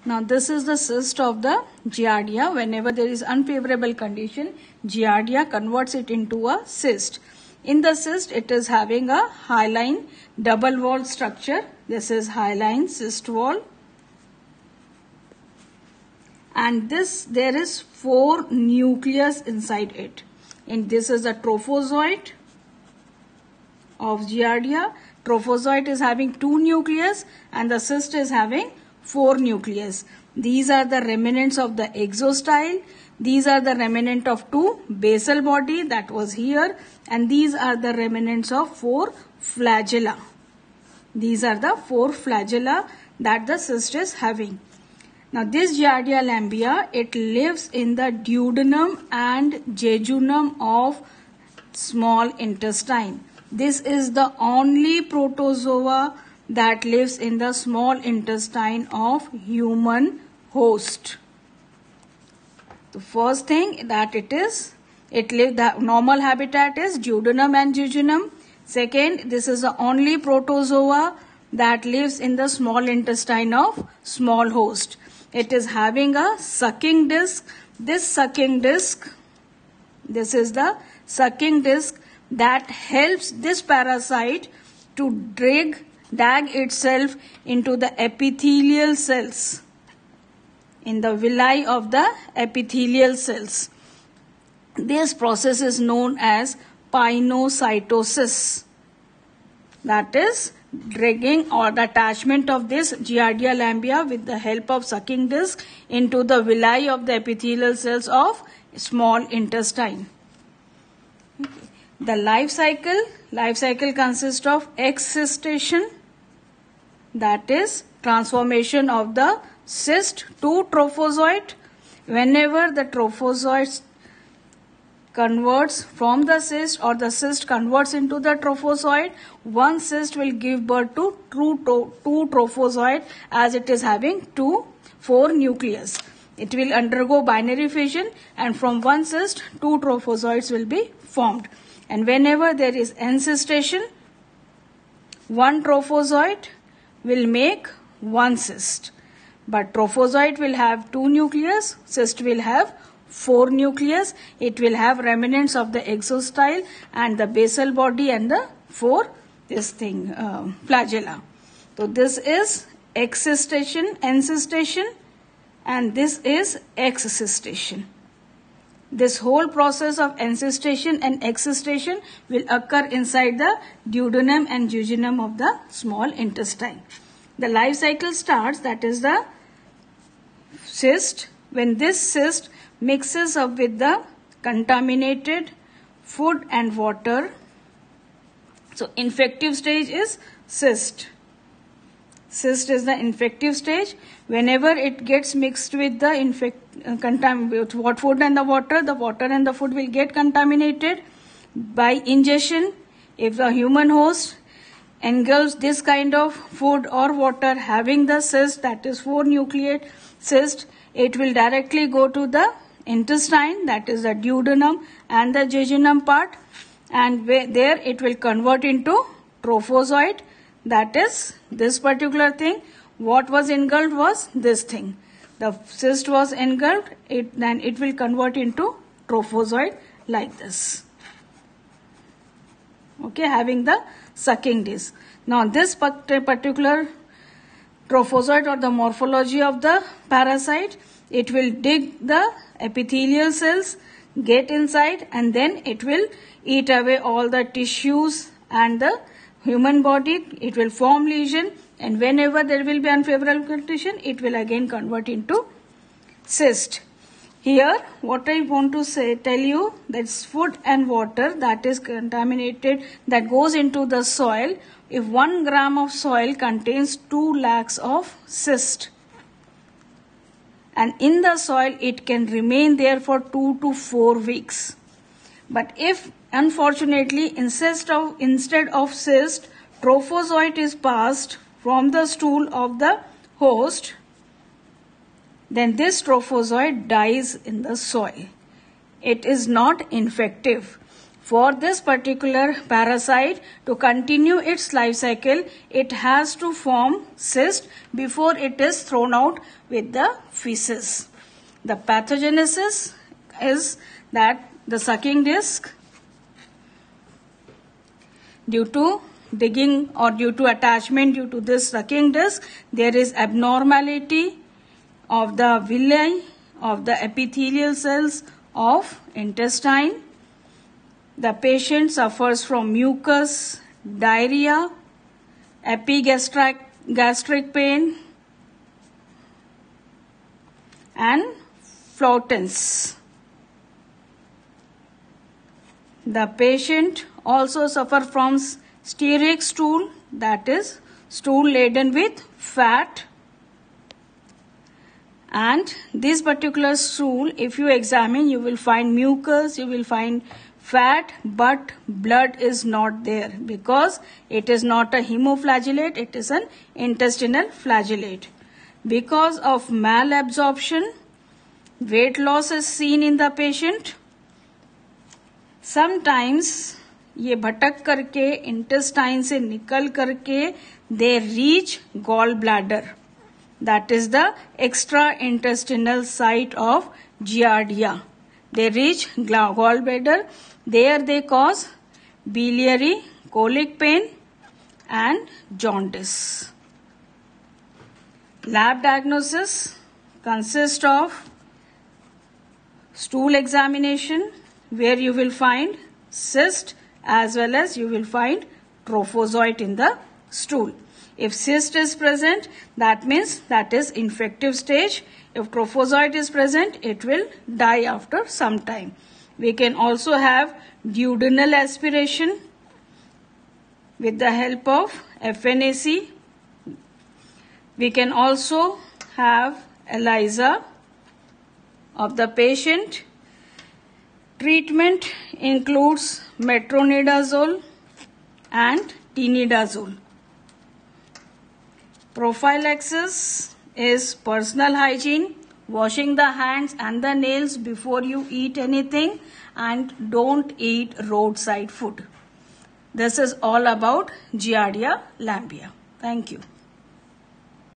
Now this is the cyst of the Giardia. Whenever there is unfavorable condition, Giardia converts it into a cyst. In the cyst, it is having a hyaline double wall structure. This is hyaline cyst wall. And there is 4 nucleus inside it. And this is a trophozoite of Giardia. Trophozoite is having 2 nucleus and the cyst is having 4 nucleus. These are the remnants of the exostyle. These are the remnant of 2 basal body that was here, and these are the remnants of 4 flagella. These are the 4 flagella that the cyst is having. Now this Giardia lamblia, it lives in the duodenum and jejunum of small intestine. This is the only protozoa that lives in the small intestine of human host. The first thing that the normal habitat is duodenum and jejunum. Second, this is the only protozoa that lives in the small intestine of small host. It is having a sucking disc. This is the sucking disc that helps this parasite to dig itself into the epithelial cells, in the villi of the epithelial cells. This process is known as pinocytosis. That is dragging or the attachment of this Giardia lamblia with the help of sucking disc into the villi of the epithelial cells of small intestine. The life cycle consists of excistation, that is transformation of the cyst to trophozoite. Whenever the trophozoite converts from the cyst or the cyst converts into the trophozoite, one cyst will give birth to two trophozoite, as it is having 4 nucleus. It will undergo binary fission and from one cyst 2 trophozoites will be formed. And whenever there is encystation, one trophozoite will make one cyst. But trophozoite will have 2 nucleus, cyst will have 4 nucleus. It will have remnants of the exostyle and the basal body and the 4 flagella. So this is encystation, and this is excistation. This whole process of encystation and excistation will occur inside the duodenum and jejunum of the small intestine. The life cycle starts, that is the cyst. When this cyst mixes up with the contaminated food and water, so infective stage is cyst. Cyst is the infective stage. Whenever it gets mixed with the food and the water and the food will get contaminated by ingestion. If the human host engulfs this kind of food or water having the cyst, that is 4 nucleate cyst, it will directly go to the intestine, that is the duodenum and the jejunum part, and there it will convert into trophozoite. That is this particular thing. What was engulfed was this thing. The cyst was engulfed, then it will convert into trophozoite like this. Okay, having the sucking disc. Now this particular trophozoite or the morphology of the parasite, it will dig the epithelial cells, get inside, and then it will eat away all the tissues and the human body. It will form lesion, and whenever there will be unfavorable condition, it will again convert into cyst. Here what I want to tell you, that's food and water that is contaminated, that goes into the soil. If 1 gram of soil contains 2 lakhs of cyst, and in the soil it can remain there for 2 to 4 weeks. But if unfortunately instead of cyst, trophozoite is passed from the stool of the host, then this trophozoite dies in the soil. It is not infective. For this particular parasite to continue its life cycle, it has to form cyst before it is thrown out with the feces. The pathogenesis is that the sucking disc, due to digging or due to attachment due to this sucking disc, there is abnormality of the villi of the epithelial cells of intestine. The patient suffers from mucus, diarrhea, epigastric pain, and flatulence. The patient also suffers from stearic stool, that is stool laden with fat. And this particular stool, if you examine, you will find mucus, you will find fat, but blood is not there because it is not a hemoflagellate, it is an intestinal flagellate. Because of malabsorption, weight loss is seen in the patient. Sometimes ये भटक करके intestine से निकल करके they reach gallbladder. That is the extra-intestinal site of Giardia. They reach gallbladder. There they cause biliary colic pain and jaundice. Lab diagnosis consists of stool examination, where you will find cyst as well as you will find trophozoite in the stool. If cyst is present, that means that is infective stage. If trophozoite is present, it will die after some time. We can also have duodenal aspiration with the help of FNAC. We can also have ELISA of the patient. Treatment includes metronidazole and tinidazole. Prophylaxis is personal hygiene, washing the hands and the nails before you eat anything, and don't eat roadside food. This is all about Giardia lamblia. Thank you.